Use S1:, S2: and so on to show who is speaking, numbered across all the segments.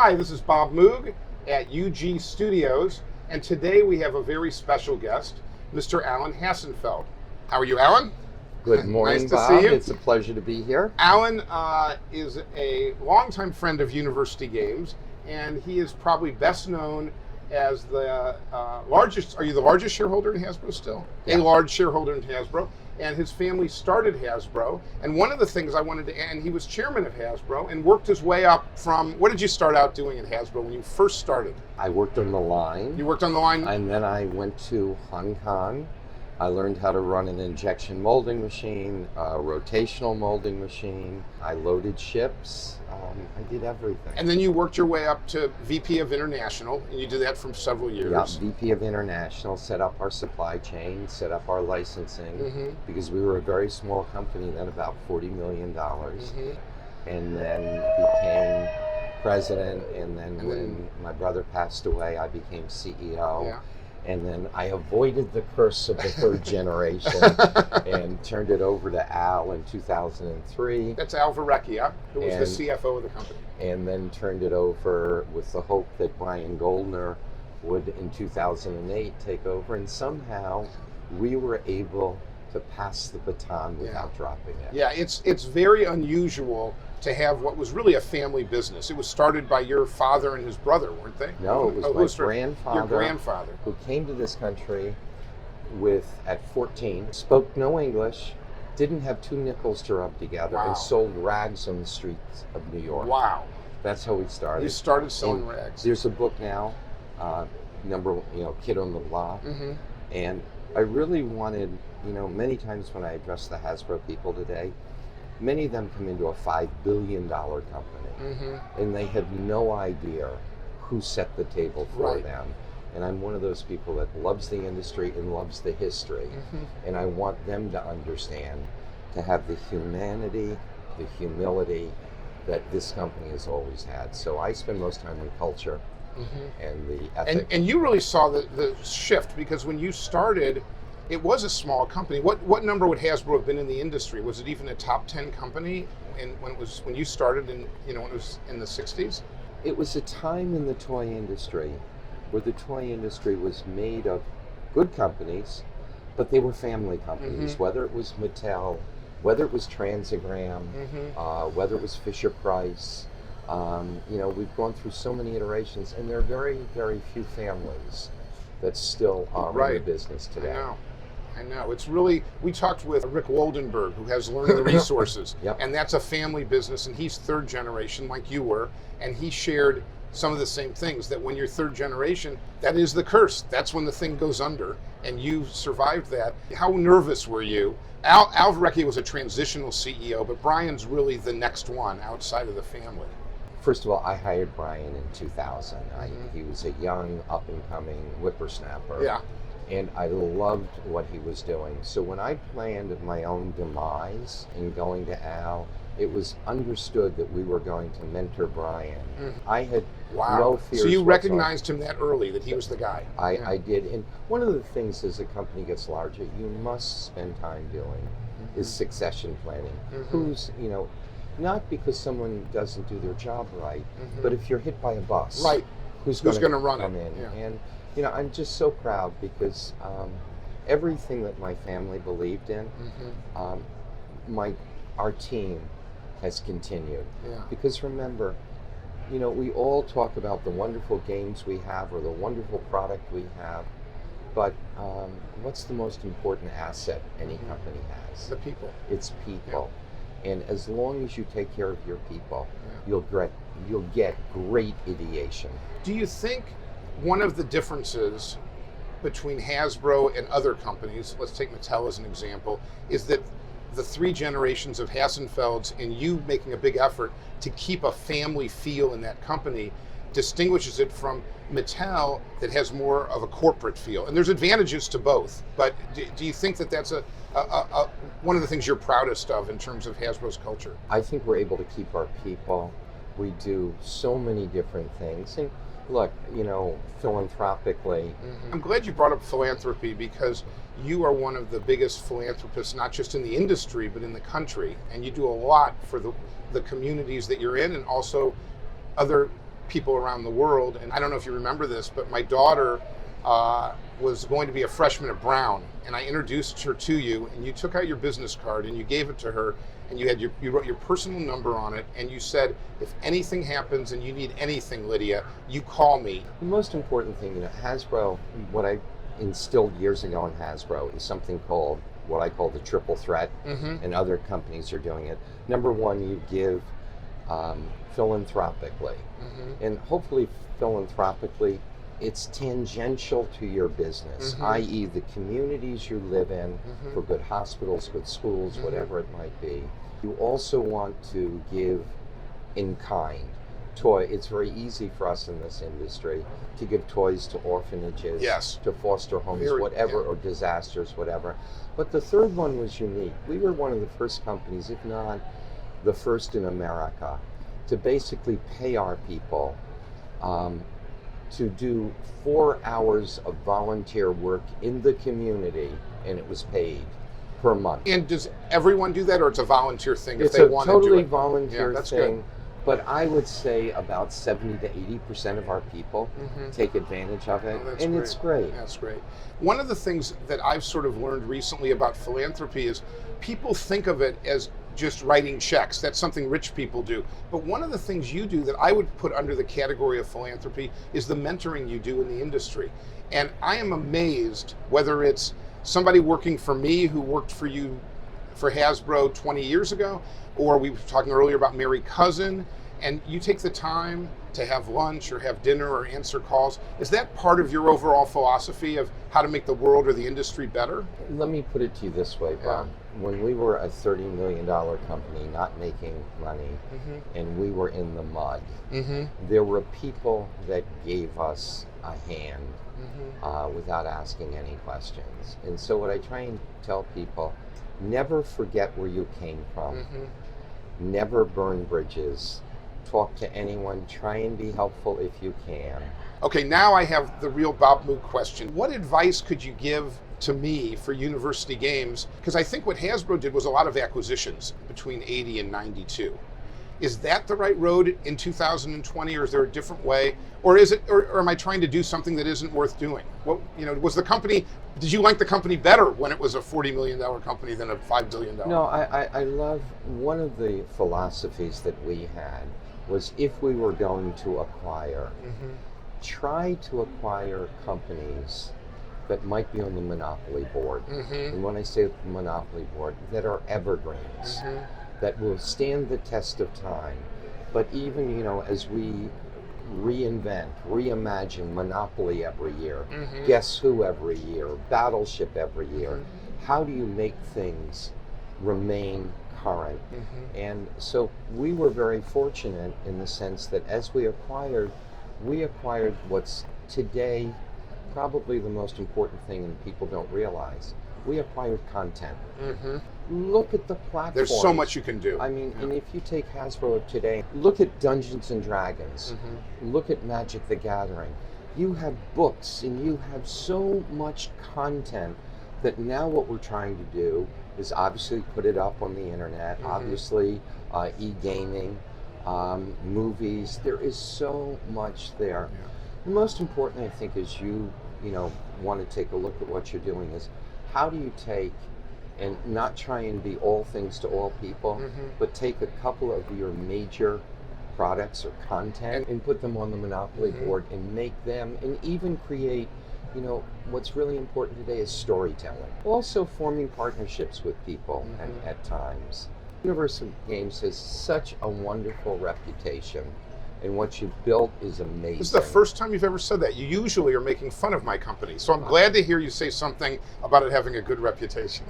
S1: Hi, this is Bob Moog at UG Studios, and today we have a very special guest, Mr. Alan Hassenfeld. How are you, Alan?
S2: Good morning,
S1: Nice to
S2: Bob.
S1: see you.
S2: It's a pleasure to be here.
S1: Alan is a longtime friend of University Games, and he is probably best known as the largest, are you the largest shareholder in Hasbro still?
S2: Yeah.
S1: A large shareholder in Hasbro. And his family started Hasbro. And one of the things I wanted to, and he was chairman of Hasbro and worked his way up from, what did you start out doing at Hasbro when you first started?
S2: I worked on the line.
S1: You worked on the line?
S2: And then I went to Hong Kong. I learned how to run an injection molding machine, a rotational molding machine. I loaded ships. I did everything.
S1: And then you worked your way up to VP of International, and you did that for several years.
S2: Yeah, VP of International, set up our supply chain, set up our licensing, because we were a very small company then, about $40 million. And then became president, and then when my brother passed away, I became CEO.
S1: Yeah.
S2: And then I avoided the curse of the third generation and turned it over to Al in 2003.
S1: That's Al Verrecchia, who was the CFO of the company.
S2: And then turned it over with the hope that Brian Goldner would, in 2008, take over. And somehow we were able to pass the baton without dropping it.
S1: Yeah, it's very unusual to have what was really a family business. It was started by your father and his brother, weren't they?
S2: No, it was my grandfather.
S1: Your grandfather.
S2: Who came to this country at 14, spoke no English, didn't have two nickels to rub together, and sold rags on the streets of New York.
S1: Wow.
S2: That's how we started.
S1: You started selling rags.
S2: There's a book now, Kid on the Block, and I really wanted, many times when I address the Hasbro people today, many of them come into a $5 billion company, and they have no idea who set the table for them. And I'm one of those people that loves the industry and loves the history, and I want them to understand, to have the humanity, the humility that this company has always had. So I spend most time on culture and the ethics.
S1: And you really saw the shift, because when you started, it was a small company. What number would Hasbro have been in the industry? Was it even a top 10 company when you started when it was in the 60s?
S2: It was a time in the toy industry where the toy industry was made of good companies, but they were family companies, whether it was Mattel, whether it was Transagram, whether it was Fisher-Price. We've gone through so many iterations, and there are very, very few families that still are in the business today.
S1: I know. It's really, we talked with Rick Woldenberg, who has Learning Resources, and that's a family business, and he's third generation like you were, and he shared some of the same things, that when you're third generation, that is the curse. That's when the thing goes under, and you survived that. How nervous were you? Al Verrecchia was a transitional CEO, but Brian's really the next one outside of the family.
S2: First of all, I hired Brian in 2000. He was a young, up-and-coming whippersnapper.
S1: Yeah.
S2: And I loved what he was doing. So when I planned my own demise in going to Al, it was understood that we were going to mentor Brian. I had no fears.
S1: So you recognized him that early, that he was the guy.
S2: I did. And one of the things as a company gets larger, you must spend time doing is succession planning. Who's, not because someone doesn't do their job right, but if you're hit by a bus, who's going to run
S1: it?
S2: And I'm just so proud because everything that my family believed in, our team has continued. Because remember, we all talk about the wonderful games we have or the wonderful product we have, but what's the most important asset any company has?
S1: The people.
S2: It's people. And as long as you take care of your people, you'll get great ideation.
S1: Do you think one of the differences between Hasbro and other companies, let's take Mattel as an example, is that the three generations of Hassenfelds and you making a big effort to keep a family feel in that company distinguishes it from Mattel that has more of a corporate feel? And there's advantages to both, but do you think that that's one of the things you're proudest of in terms of Hasbro's culture?
S2: I think we're able to keep our people. We do so many different things. And look, philanthropically.
S1: I'm glad you brought up philanthropy, because you are one of the biggest philanthropists, not just in the industry, but in the country. And you do a lot for the communities that you're in, and also other people around the world. And I don't know if you remember this, but my daughter was going to be a freshman at Brown, and I introduced her to you, and you took out your business card and you gave it to her, and you wrote your personal number on it, and you said, if anything happens and you need anything, Lydia, you call me.
S2: The most important thing, Hasbro, what I instilled years ago in Hasbro is something called what I call the triple threat, and other companies are doing it. Number one, you give philanthropically, and hopefully philanthropically, it's tangential to your business, i.e. the communities you live in, for good hospitals, good schools, whatever it might be. You also want to give in kind. It's very easy for us in this industry to give toys to orphanages, to foster homes, whatever, or disasters, whatever. But the third one was unique. We were one of the first companies, if not the first in America, to basically pay our people to do 4 hours of volunteer work in the community, and it was paid per month.
S1: And does everyone do that, or it's a volunteer thing
S2: if
S1: they
S2: want
S1: to do it?
S2: It's a totally volunteer thing.
S1: Good.
S2: But I would say about 70 to 80% of our people take advantage of it, and it's great.
S1: That's great. One of the things that I've sort of learned recently about philanthropy is people think of it as just writing checks. That's something rich people do. But one of the things you do that I would put under the category of philanthropy is the mentoring you do in the industry. And I am amazed, whether it's somebody working for me who worked for you for Hasbro 20 years ago, or we were talking earlier about Mary Cousin, and you take the time to have lunch or have dinner or answer calls. Is that part of your overall philosophy of how to make the world or the industry better?
S2: Let me put it to you this way, Bob. When we were a $30 million company not making money, and we were in the mud, there were people that gave us a hand without asking any questions. And so what I try and tell people, never forget where you came from. Never burn bridges. Talk to anyone. Try and be helpful if you can.
S1: Okay, now I have the real Bob Moog question. What advice could you give to me for University Games? Because I think what Hasbro did was a lot of acquisitions between 80 and 92. Is that the right road in 2020, or is there a different way? Or is it, or am I trying to do something that isn't worth doing? What, was the company, did you like the company better when it was a $40 million company than a $5 billion?
S2: No, I love, one of the philosophies that we had was, if we were going to acquire, try to acquire companies that might be on the monopoly board. And when I say the monopoly board, that are evergreens, that will stand the test of time. But even, as we reinvent, reimagine Monopoly every year, Guess Who every year, Battleship every year, how do you make things remain current? And so we were very fortunate in the sense that as we acquired what's today probably the most important thing, and people don't realize. We acquired content. Look at the platforms.
S1: There's so much you can do.
S2: I mean, and if you take Hasbro of today, look at Dungeons and Dragons, look at Magic the Gathering. You have books and you have so much content that now what we're trying to do is obviously put it up on the internet, obviously e-gaming, movies. There is so much there. The most important, I think, is you want to take a look at what you're doing is, how do you take and not try and be all things to all people, but take a couple of your major products or content and put them on the monopoly board and make them, and even create, what's really important today is storytelling. Also forming partnerships with people at times. University Games has such a wonderful reputation, and what you've built is amazing.
S1: This is the first time you've ever said that. You usually are making fun of my company, so I'm glad to hear you say something about it having a good reputation.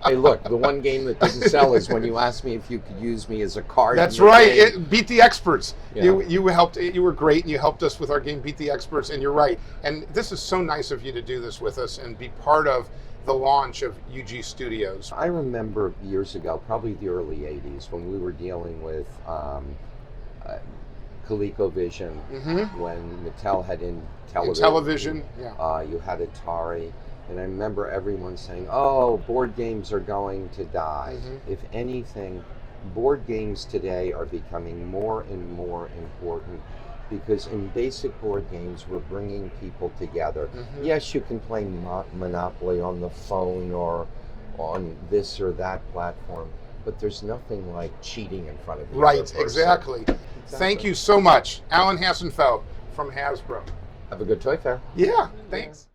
S2: Hey, look, the one game that didn't sell is when you asked me if you could use me as a card.
S1: That's right. Beat the Experts.
S2: Yeah.
S1: You helped. You were great, and you helped us with our game, Beat the Experts. And you're right. And this is so nice of you to do this with us and be part of the launch of UG Studios.
S2: I remember years ago, probably the early '80s, when we were dealing with ColecoVision, when Mattel had in television. You had Atari. And I remember everyone saying, oh, board games are going to die. If anything, board games today are becoming more and more important because in basic board games, we're bringing people together. Yes, you can play Monopoly on the phone or on this or that platform, but there's nothing like cheating in front of the other person.
S1: Exactly. Thank you so much, Alan Hassenfeld from Hasbro.
S2: Have a good toy fair.
S1: Yeah, thanks.